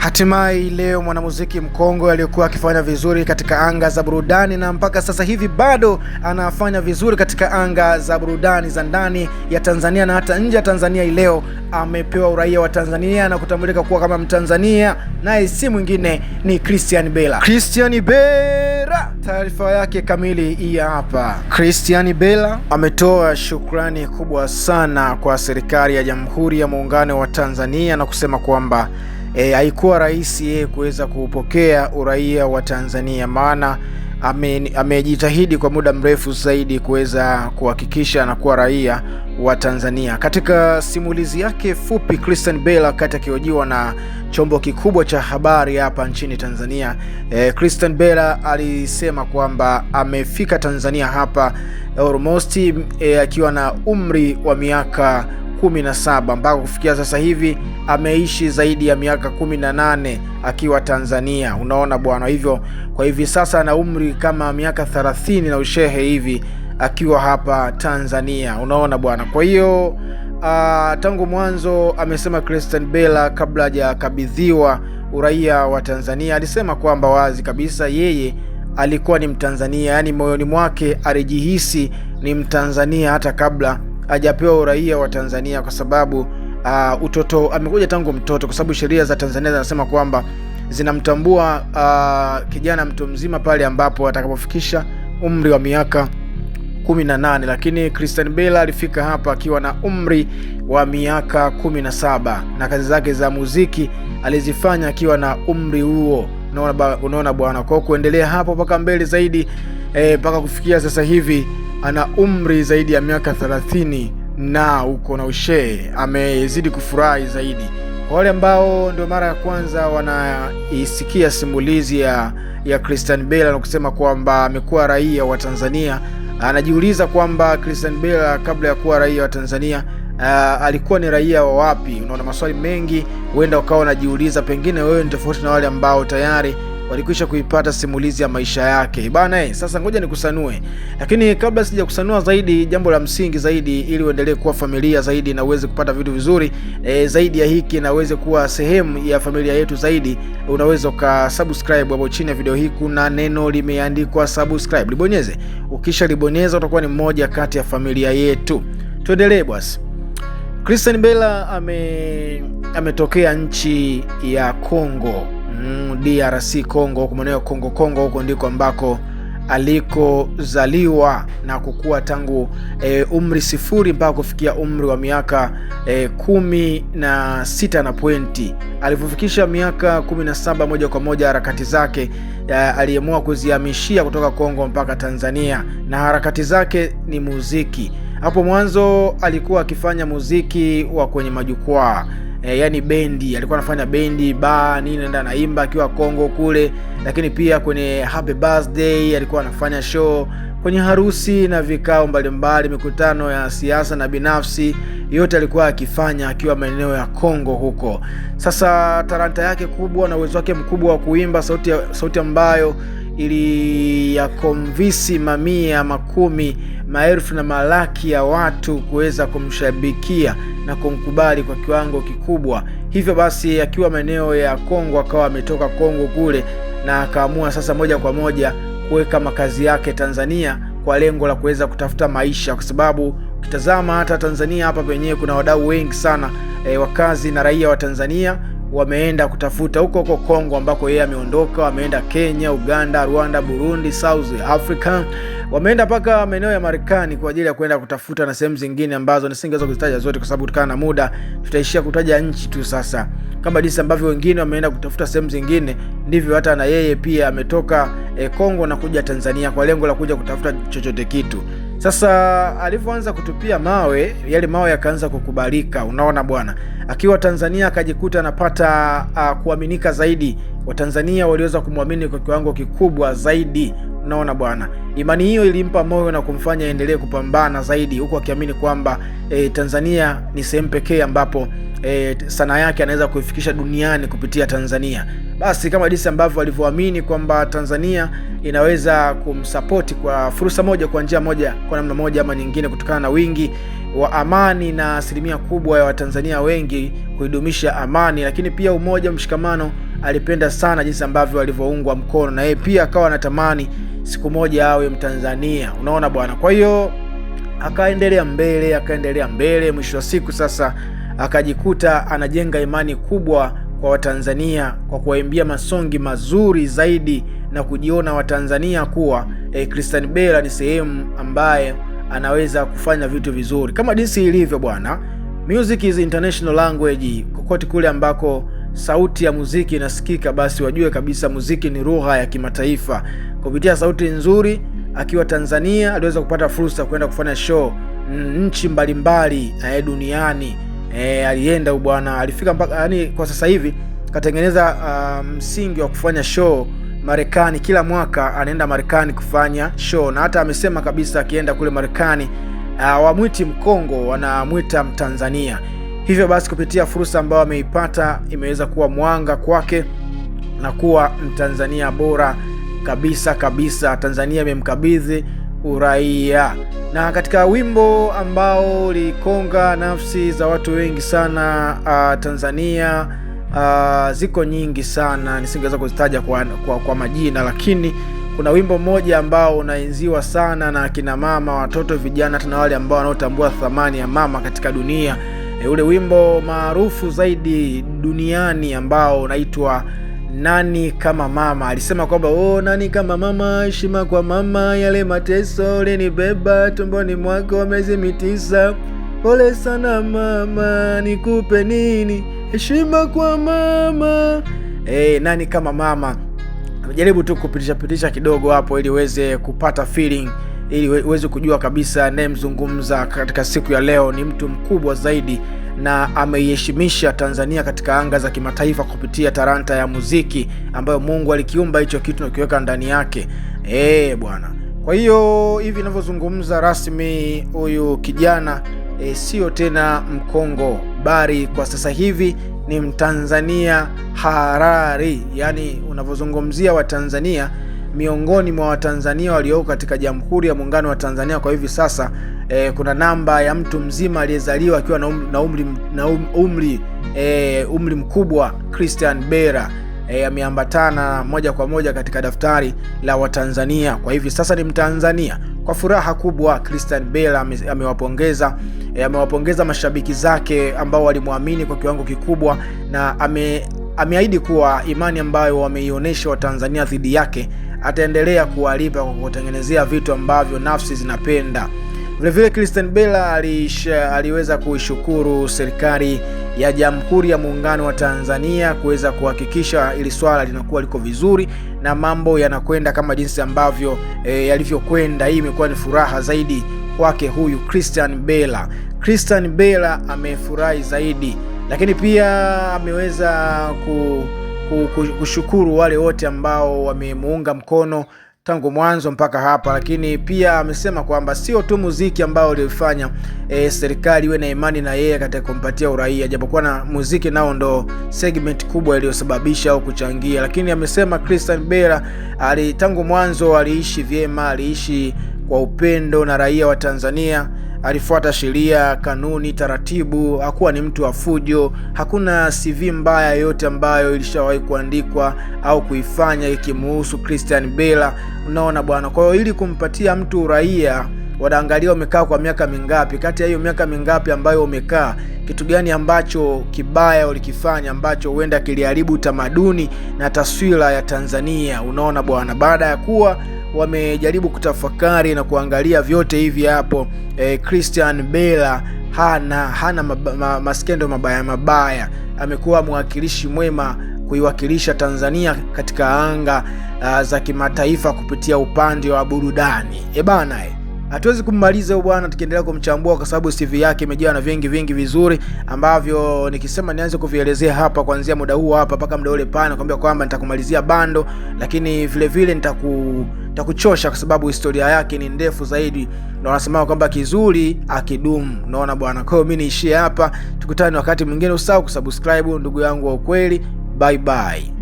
Hatimaye leo mwanamuziki mkongwe aliyokuwa akifanya vizuri katika anga za burudani na mpaka sasa hivi bado anafanya vizuri katika anga za burudani za ndani ya Tanzania na hata nje ya Tanzania, leo amepewa uraia wa Tanzania na kutambulika kuwa kama Mtanzania, naye si mwingine ni Christian Bella. Christian Bella, taarifa yake kamili hii hapa. Christian Bella ametoa shukrani kubwa sana kwa serikali ya Jamhuri ya Muungano wa Tanzania na kusema kwamba haikuwa rahisi yeye kuweza kupokea uraia wa Tanzania, maana amejitahidi kwa muda mrefu zaidi kuweza kuhakikisha anakuwa raia wa Tanzania. Katika simulizi yake fupi, Christian Bella wakati akihojiwa na chombo kikubwa cha habari hapa nchini Tanzania, Christian Bella alisema kwamba amefika Tanzania hapa almost akiwa na umri wa miaka 17 mpaka kufikia sasa hivi ameishi zaidi ya miaka 18 akiwa Tanzania. Unaona bwana, hivyo kwa hivi sasa ana umri kama miaka 30 na ushehe hivi akiwa hapa Tanzania. Unaona bwana, kwa hiyo tangu mwanzo amesema Christian Bella kabla hajakabidhiwa uraia wa Tanzania alisema kwamba wazi kabisa yeye alikuwa ni Mtanzania, yani moyoni mwake alijihisi ni Mtanzania hata kabla hajapewa uraia wa Tanzania, kwa sababu utoto amekuja tangu mtoto, kwa sababu sheria za Tanzania zinasema kwamba zinamtambua kijana mtu mzima pale ambapo atakapofikisha umri wa miaka 18, lakini Christian Bella alifika hapa akiwa na umri wa miaka 17 na kazi zake za muziki alizifanya akiwa na umri huo. Unaona bwana, kwa kuendelea hapo mpaka mbele zaidi mpaka kufikia sasa hivi ana umri zaidi ya miaka 30 na uko na ushe, amezidi kufurahi zaidi. Kwa wale ambao ndio mara ya kwanza wanaisikia simulizi ya Christian Bella na kusema kwamba amekuwa raia wa Tanzania, anajiuliza kwamba Christian Bella kabla ya kuwa raia wa Tanzania alikuwa ni raia wa wapi? Unaona, maswali mengi huenda ukawa unajiuliza, pengine wewe ni tofauti na wale ambao tayari walikwisha kuipata simulizi ya maisha yake. Bana, sasa ngoja nikusanue. Lakini kabla sija kusanua zaidi, jambo la msingi zaidi ili uendelee kuwa familia zaidi na uweze kupata vitu vizuri zaidi ya hiki na uweze kuwa sehemu ya familia yetu zaidi, unaweza ukasubscribe hapo chini ya video hii. Kuna neno limeandikwa subscribe, libonyeze. Ukisha libonyeza utakuwa ni mmoja kati ya familia yetu. Tuendelee basi. Christian Bella ametokea nchi ya Kongo, DRC Kongo, huko maeneo Kongo huko ndiko ambako alikozaliwa na kukua tangu umri 0 mpaka kufikia umri wa miaka 16 na pointi. Alipofikisha miaka 17 moja kwa moja harakati zake aliamua kuzihamishia kutoka Kongo mpaka Tanzania, na harakati zake ni muziki. Hapo mwanzo alikuwa akifanya muziki wa kwenye majukwaa, yani bendi, alikuwa anafanya bendi nini, nenda naimba akiwa Kongo kule, lakini pia kwenye happy birthday alikuwa anafanya show, kwenye harusi na vikao mbalimbali, mikutano ya siasa na binafsi, yote alikuwa akifanya akiwa maeneo ya Kongo huko. Sasa talanta yake kubwa na uwezo wake mkubwa wa kuimba, sauti ambayo ili yakonvisi mamia, makumi, maelfu na malaki ya watu kuweza kumshabikia na kumkubali kwa kiwango kikubwa. Hivyo basi akiwa maeneo ya Kongo, akawa ametoka Kongo kule na akaamua sasa moja kwa moja kuweka makazi yake Tanzania kwa lengo la kuweza kutafuta maisha, kwa sababu ukitazama hata Tanzania hapa penyewe kuna wadau wengi sana wakazi na raia wa Tanzania wameenda kutafuta huko Kongo ambako yeye ameondoka. Wameenda Kenya, Uganda, Rwanda, Burundi, South Africa, wameenda mpaka maeneo ya Marekani kwa ajili ya kwenda kutafuta na sehemu zingine ambazo nisingeweza kuzitaja zote kwa sababu kutokana na muda tutaishia kutaja nchi tu. Sasa kama jinsi ambavyo wengine wameenda kutafuta sehemu zingine, ndivyo hata na yeye pia ametoka Kongo na kuja Tanzania kwa lengo la kuja kutafuta chochote kitu. Sasa alipoanza kutupia mawe, yale mawe yakaanza kukubalika. Unaona bwana, akiwa Tanzania akajikuta anapata kuaminika zaidi. Watanzania waliweza kumwamini kwa kiwango kikubwa zaidi. Unaona bwana, imani hiyo ilimpa moyo na kumfanya endelee kupambana zaidi, huku akiamini kwamba Tanzania ni sehemu pekee ambapo sanaa yake anaweza kuifikisha duniani kupitia Tanzania. Basi kama jinsi ambavyo alivyoamini kwamba Tanzania inaweza kumsupport kwa fursa moja, kwa njia moja, kwa namna moja ama nyingine, kutokana na wingi wa amani na asilimia kubwa ya Watanzania wengi kuidumisha amani, lakini pia umoja, mshikamano alipenda sana jinsi ambavyo alivyoungwa mkono, na yeye pia akawa anatamani siku moja awe Mtanzania, unaona bwana. Kwa hiyo akaendelea mbele, mwisho wa siku sasa akajikuta anajenga imani kubwa kwa Watanzania kwa kuwaimbia masongi mazuri zaidi na kujiona Watanzania kuwa Christian Bella ni sehemu ambaye anaweza kufanya vitu vizuri kama jinsi ilivyo bwana. Music is international language. Kokote kule ambako sauti ya muziki inasikika, basi wajue kabisa muziki ni lugha ya kimataifa. Kupitia sauti nzuri akiwa Tanzania aliweza kupata fursa kwenda kufanya show nchi mbalimbali duniani. Alienda bwana, alifika mpaka yani kwa sasa hivi katengeneza msingi wa kufanya show Marekani. Kila mwaka anaenda Marekani kufanya show, na hata amesema kabisa akienda kule Marekani wamwiti Mkongo, wanamwita Mtanzania. Hivyo basi kupitia fursa ambayo ameipata imeweza kuwa mwanga kwake na kuwa Mtanzania bora kabisa. Tanzania imemkabidhi uraia. Na katika wimbo ambao likonga nafsi za watu wengi sana Tanzania, ziko nyingi sana, nisingeweza kuzitaja kwa majina, lakini kuna wimbo mmoja ambao unaenziwa sana na kina mama, watoto, vijana, hata na wale ambao wanaotambua thamani ya mama katika dunia. Ule wimbo maarufu zaidi duniani ambao unaitwa Nani Kama Mama. Alisema kwamba nani kama mama, heshima kwa mama, yale mateso ulinibeba tumboni mwako miezi 9. Pole sana mama, nikupe nini, heshima kwa mama. Nani kama mama. Najaribu tu kupitisha kidogo hapo ili uweze kupata feeling, ili uweze kujua kabisa anayemzungumza katika siku ya leo ni mtu mkubwa zaidi, na ameiheshimisha Tanzania katika anga za kimataifa kupitia talanta ya muziki ambayo Mungu alikiumba hicho kitu na kuweka ndani yake. Bwana. Kwa hiyo hivi ninavyozungumza rasmi, huyu kijana sio tena Mkongo, bali kwa sasa hivi ni Mtanzania harari. Yani unavyozungumzia Watanzania, miongoni mwa Watanzania walioko katika Jamhuri ya Muungano wa Tanzania kwa hivi sasa, kuna namba ya mtu mzima aliyezaliwa akiwa na umri mkubwa. Christian Bella ameambatana moja kwa moja katika daftari la Watanzania. Kwa hivi sasa ni Mtanzania. Kwa furaha kubwa Christian Bella amewapongeza mashabiki zake ambao walimwamini kwa kiwango kikubwa, na ameahidi kuwa imani ambayo wameionyesha Watanzania dhidi yake ataendelea kuwalipa kwa kutengenezea vitu ambavyo nafsi zinapenda. Vile Christian Bella aliweza kuishukuru serikali ya Jamhuri ya Muungano wa Tanzania kuweza kuhakikisha ili swala linakuwa liko vizuri na mambo yanakwenda kama jinsi ambavyo yalivyokwenda. Hii imekuwa ni furaha zaidi kwake huyu Christian Bella. Christian Bella amefurahi zaidi, lakini pia ameweza kushukuru wale wote ambao wamemuunga mkono tangu mwanzo mpaka hapa. Lakini pia amesema kwamba sio tu muziki ambao ulifanya serikali iwe na imani na yeye katika kumpatia uraia, japokuwa na muziki nao ndo segment kubwa iliyosababisha au kuchangia, lakini amesema Christian Bella tangu mwanzo aliishi vyema, aliishi kwa upendo na raia wa Tanzania, alifuata sheria, kanuni, taratibu, hakuwa ni mtu wa fujo, hakuna CV mbaya yote ambayo ilishawahi kuandikwa au kuifanya ikimuhusu Christian Bella. Unaona bwana. Kwa hiyo ili kumpatia mtu uraia, wanaangalia umekaa kwa miaka mingapi. Kati ya hiyo miaka mingapi ambayo umekaa, kitu gani ambacho kibaya ulikifanya ambacho huenda kiliharibu tamaduni na taswira ya Tanzania. Unaona bwana. Baada ya kuwa wamejaribu kutafakari na kuangalia vyote hivi hapo, Christian Bella hana maskendo mabaya. Amekuwa mwakilishi mwema kuiwakilisha Tanzania katika anga za kimataifa kupitia upande wa burudani. Bana, hatuwezi kummaliza huyu bwana tukiendelea kumchambua kwa sababu CV yake imejaa na vingi vizuri ambavyo nikisema nianze kuvielezea hapa kuanzia muda huu hapa mpaka muda ule pale nakwambia kwamba nitakumalizia bando, lakini vile nitakuchosha kwa sababu historia yake ni ndefu zaidi, na wanasema kwamba kizuri akidumu. Unaona bwana. Kwa hiyo mimi niishie hapa, tukutane wakati mwingine. Usahau kusubscribe ndugu yangu wa ukweli. Bye bye.